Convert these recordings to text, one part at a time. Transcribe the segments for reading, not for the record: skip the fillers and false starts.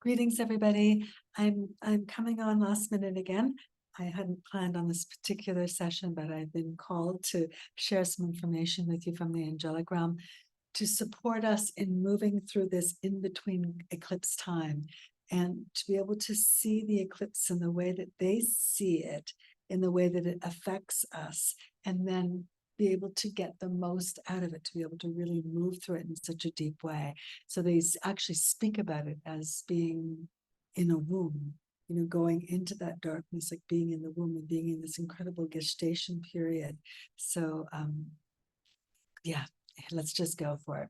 Greetings, everybody. I'm coming on last minute again. I hadn't planned on this particular session, but I've been called to share some information with you from the angelic realm to support us in moving through this in-between eclipse time and to be able to see the eclipse in the way that they see it, in the way that it affects us, and then be able to get the most out of it, to be able to really move through it in such a deep way. So they actually speak about it as being in a womb, going into that darkness, like being in the womb and being in this incredible gestation period. So yeah, let's just go for it.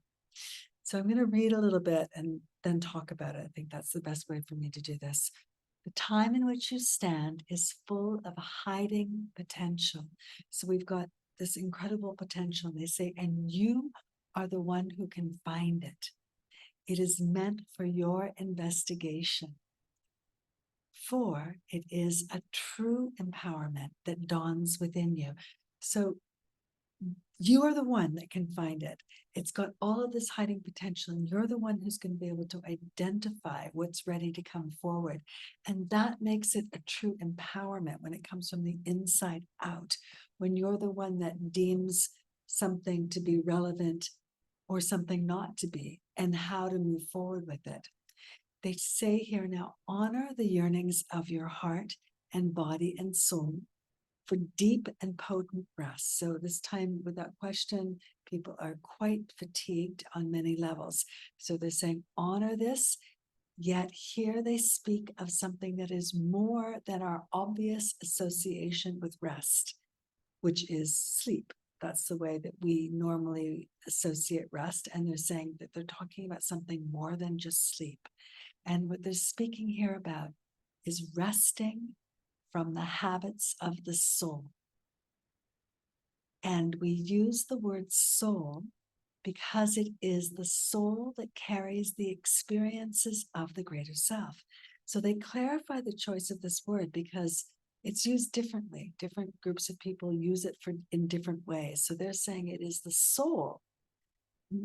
So I'm going to read a little bit and then talk about it. I think that's the best way for me to do this. The time in which you stand is full of hiding potential. So we've got this incredible potential. They say, and you are the one who can find it. It is meant for your investigation. For it is a true empowerment that dawns within you. So you are the one that can find it. It's got all of this hiding potential, and you're the one who's going to be able to identify what's ready to come forward. And that makes it a true empowerment when it comes from the inside out, when you're the one that deems something to be relevant or something not to be, and how to move forward with it. They say here now, honor the yearnings of your heart and body and soul for deep and potent rest. So this time, without question, people are quite fatigued on many levels. So they're saying, honor this, yet here they speak of something that is more than our obvious association with rest, which is sleep. That's the way that we normally associate rest. And they're saying that they're talking about something more than just sleep. And what they're speaking here about is resting from the habits of the soul. And we use the word soul because it is the soul that carries the experiences of the greater self. So they clarify the choice of this word because it's used differently. Different groups of people use it in different ways. So they're saying it is the soul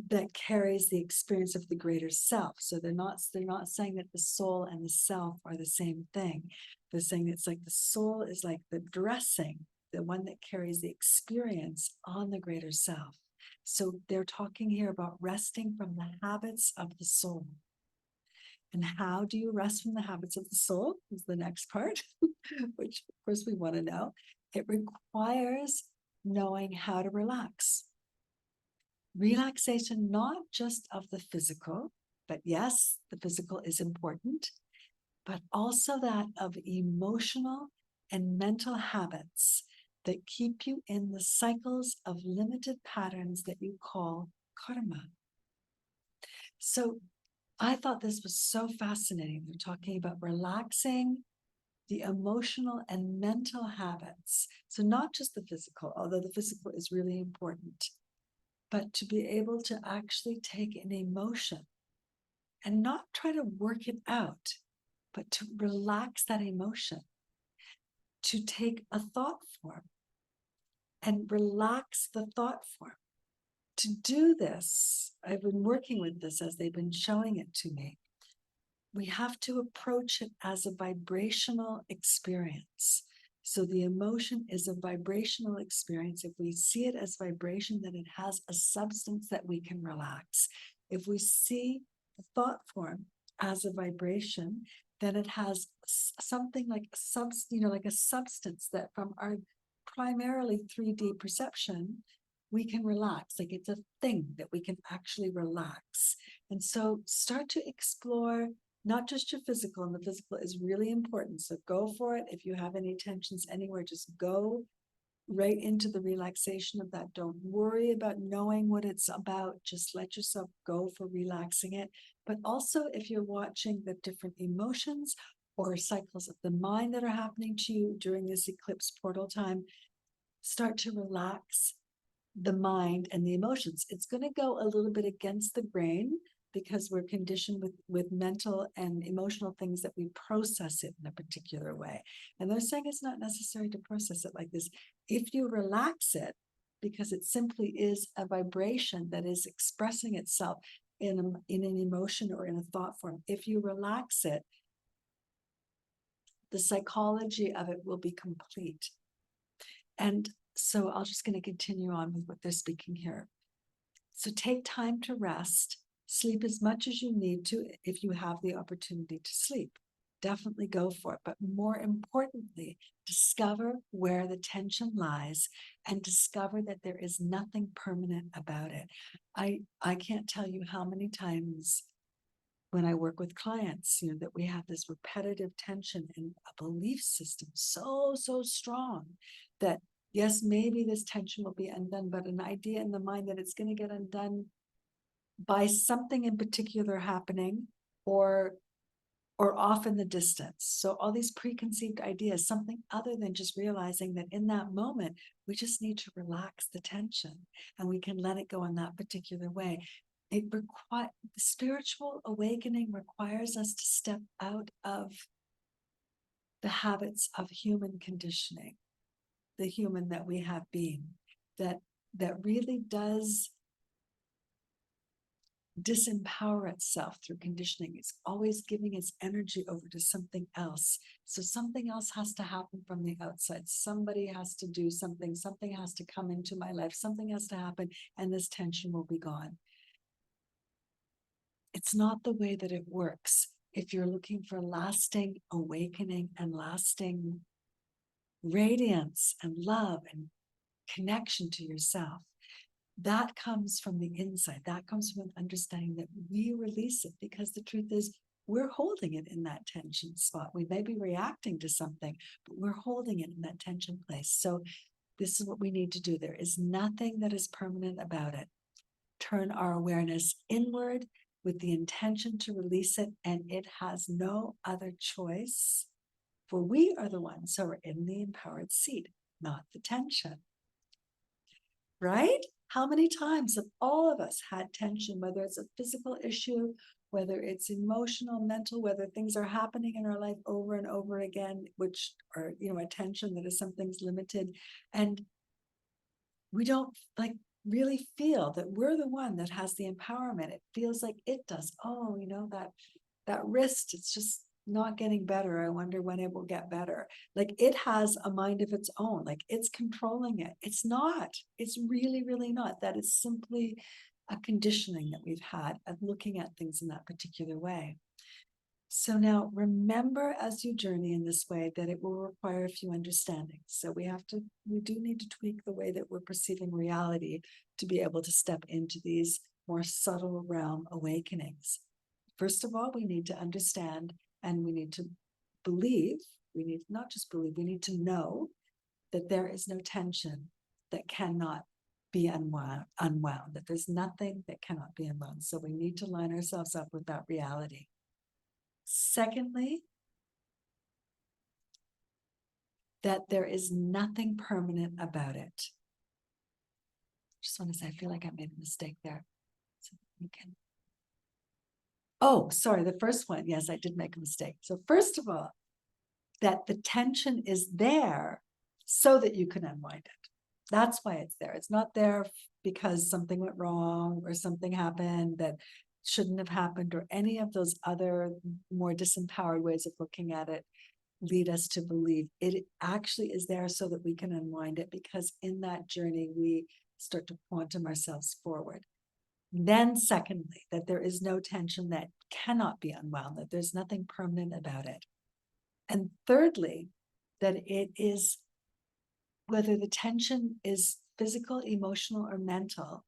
that carries the experience of the greater self. So they're not saying that the soul and the self are the same thing. They're saying it's like the soul is like the dressing, the one that carries the experience on the greater self. So they're talking here about resting from the habits of the soul. And how do you rest from the habits of the soul is the next part, which of course we want to know. It requires knowing how to relax. Relaxation, not just of the physical, but yes, the physical is important, but also that of emotional and mental habits that keep you in the cycles of limited patterns that you call karma. So I thought this was so fascinating. They're talking about relaxing the emotional and mental habits. So not just the physical, although the physical is really important, but to be able to actually take an emotion and not try to work it out, but to relax that emotion, to take a thought form and relax the thought form. To do this, I've been working with this as they've been showing it to me. We have to approach it as a vibrational experience. So the emotion is a vibrational experience. If we see it as vibration, then it has a substance that we can relax. If we see the thought form as a vibration, then it has something like a substance that from our primarily 3D perception, we can relax. Like it's a thing that we can actually relax. And so start to explore not just your physical, and the physical is really important. So go for it. If you have any tensions anywhere, just go right into the relaxation of that. Don't worry about knowing what it's about. Just let yourself go for relaxing it. But also, if you're watching the different emotions or cycles of the mind that are happening to you during this eclipse portal time, start to relax the mind and the emotions. It's going to go a little bit against the brain because we're conditioned with mental and emotional things that we process it in a particular way. And they're saying it's not necessary to process it like this. If you relax it, because it simply is a vibration that is expressing itself in an emotion or in a thought form, if you relax it, the psychology of it will be complete. And so I'm just going to continue on with what they're speaking here. So take time to rest, sleep as much as you need to if you have the opportunity to sleep. Definitely go for it. But more importantly, discover where the tension lies and discover that there is nothing permanent about it. I can't tell you how many times when I work with clients, that we have this repetitive tension in a belief system so strong that yes, maybe this tension will be undone, but an idea in the mind that it's going to get undone by something in particular happening or off in the distance. So all these preconceived ideas, something other than just realizing that in that moment, we just need to relax the tension and we can let it go in that particular way. The spiritual awakening requires us to step out of the habits of human conditioning, the human that we have been, that really does disempower itself through conditioning. It's always giving its energy over to something else. So something else has to happen from the outside. Somebody has to do something. Something has to come into my life. Something has to happen, and this tension will be gone. It's not the way that it works. If you're looking for lasting awakening and lasting radiance and love and connection to yourself, that comes from the inside. That comes from understanding that we release it, because the truth is we're holding it in that tension spot. We may be reacting to something, but we're holding it in that tension place. So this is what we need to do. There is nothing that is permanent about it. Turn our awareness inward with the intention to release it, and it has no other choice, for we are the ones who are in the empowered seat, not the tension. Right? How many times have all of us had tension, whether it's a physical issue, whether it's emotional, mental, whether things are happening in our life over and over again, which are, a tension that is something's limited. And we don't really feel that we're the one that has the empowerment. It feels like it does. Oh, that wrist, it's just not getting better. I wonder when it will get better. Like it has a mind of its own, like it's controlling it. It's not. It's really, really not. That is simply a conditioning that we've had of looking at things in that particular way. So now remember, as you journey in this way, that it will require a few understandings. So we do need to tweak the way that we're perceiving reality to be able to step into these more subtle realm awakenings. First of all, we need to understand, and we need to believe. We need not just believe, we need to know that there is no tension that cannot be unwound, that there's nothing that cannot be unwound. So we need to line ourselves up with that reality. Secondly, that there is nothing permanent about it. Just want to say, I feel like I made a mistake there. So you can. Oh, sorry, the first one. Yes, I did make a mistake. So first of all, that the tension is there so that you can unwind it. That's why it's there. It's not there because something went wrong or something happened that shouldn't have happened, or any of those other more disempowered ways of looking at it lead us to believe. It actually is there so that we can unwind it, because in that journey we start to quantum ourselves forward. Then secondly, that there is no tension that cannot be unwound, that there's nothing permanent about it. And thirdly, that it is, whether the tension is physical, emotional, or mental,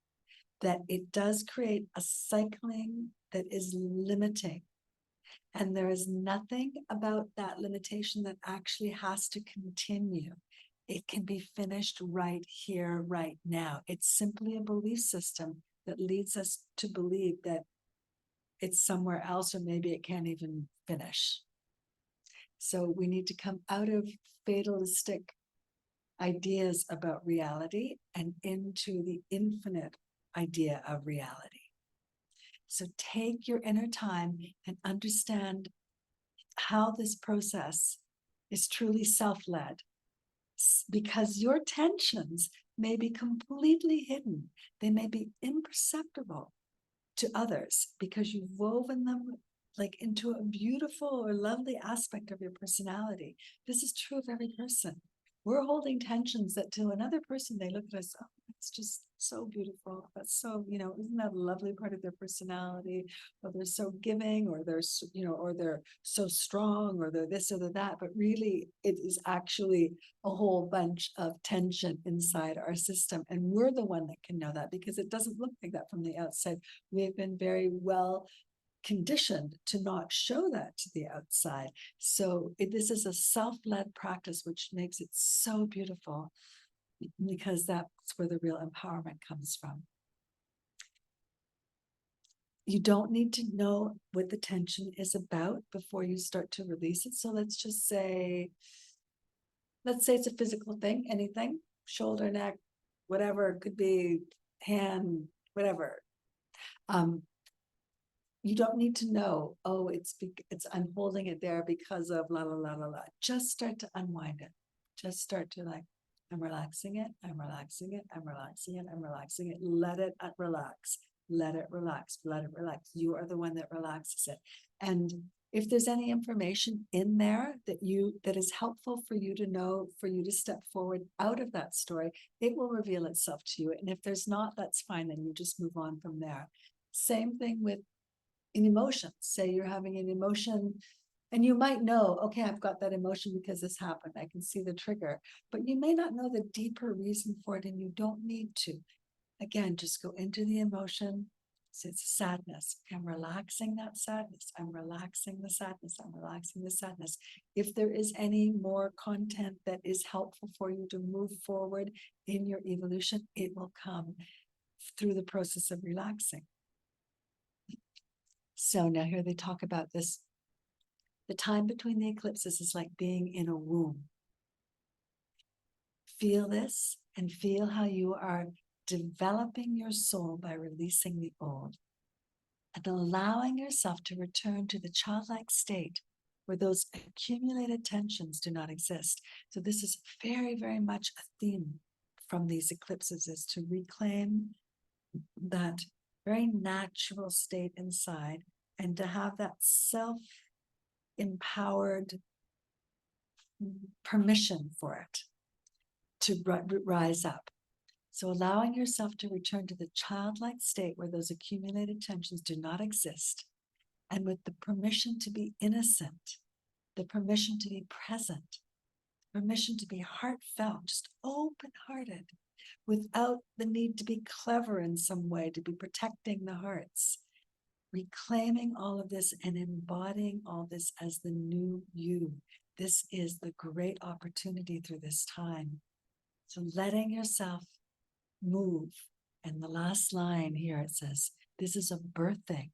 that it does create a cycling that is limiting. And there is nothing about that limitation that actually has to continue. It can be finished right here, right now. It's simply a belief system that leads us to believe that it's somewhere else, or maybe it can't even finish. So we need to come out of fatalistic ideas about reality and into the infinite idea of reality. So take your inner time and understand how this process is truly self-led, because your tensions may be completely hidden. They may be imperceptible. to others because you've woven them like into a beautiful or lovely aspect of your personality. This is true of every person. We're holding tensions that to another person, they look at us, oh, it's just so beautiful. That's so, isn't that a lovely part of their personality? Or they're so giving, or they're, or they're so strong, or they're this or they're that. But really, it is actually a whole bunch of tension inside our system. And we're the one that can know that because it doesn't look like that from the outside. We've been very well conditioned to not show that to the outside. So this is a self-led practice, which makes it so beautiful because that's where the real empowerment comes from. You don't need to know what the tension is about before you start to release it. So let's say it's a physical thing, anything, shoulder, neck, whatever, it could be hand, whatever. You don't need to know, oh, I'm holding it there because of la la la la la. Just start to unwind it. Just start to I'm relaxing it, I'm relaxing it, I'm relaxing it, I'm relaxing it. Let it relax. Let it relax. Let it relax. You are the one that relaxes it. And if there's any information in there that is helpful for you to know, for you to step forward out of that story, it will reveal itself to you. And if there's not, that's fine. Then you just move on from there. Same thing with in emotions. Say you're having an emotion and you might know, okay, I've got that emotion because this happened. I can see the trigger, but you may not know the deeper reason for it and you don't need to. Again, just go into the emotion. So it's sadness. I'm relaxing that sadness. I'm relaxing the sadness. I'm relaxing the sadness. If there is any more content that is helpful for you to move forward in your evolution, it will come through the process of relaxing. So now here they talk about this. The time between the eclipses is like being in a womb. Feel this and feel how you are developing your soul by releasing the old and allowing yourself to return to the childlike state where those accumulated tensions do not exist. So this is very, very much a theme from these eclipses, is to reclaim that very natural state inside and to have that self-empowered permission for it to rise up. So allowing yourself to return to the childlike state where those accumulated tensions do not exist, and with the permission to be innocent, the permission to be present, permission to be heartfelt, just open-hearted, without the need to be clever in some way, to be protecting the hearts. Reclaiming all of this and embodying all this as the new you. This is the great opportunity through this time. So letting yourself move. And the last line here, it says, this is a birthing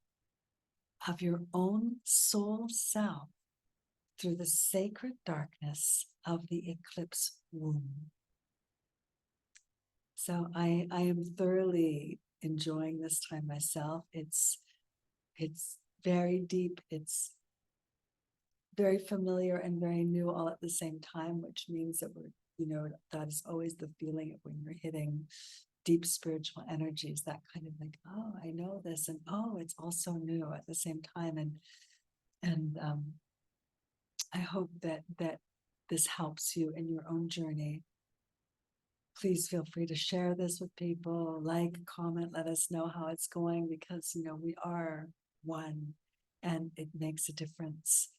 of your own soul self through the sacred darkness of the eclipse womb. So I am thoroughly enjoying this time myself. It's very deep. It's very familiar and very new all at the same time, which means that that is always the feeling of when you're hitting deep spiritual energies, that kind of like, oh, I know this, and oh, it's also new at the same time. And I hope that this helps you in your own journey. Please feel free to share this with people, comment, let us know how it's going, because we are one, and it makes a difference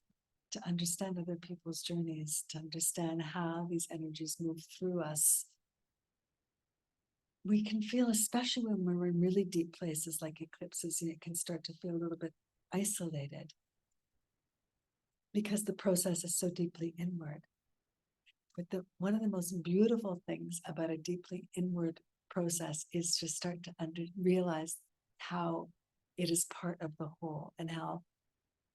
to understand other people's journeys, to understand how these energies move through us. We can feel, especially when we're in really deep places like eclipses, it can start to feel a little bit isolated because the process is so deeply inward. But one of the most beautiful things about a deeply inward process is to start to realize how it is part of the whole and how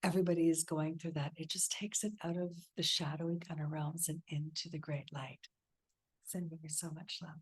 everybody is going through that. It just takes it out of the shadowy kind of realms and into the great light. Sending you so much love.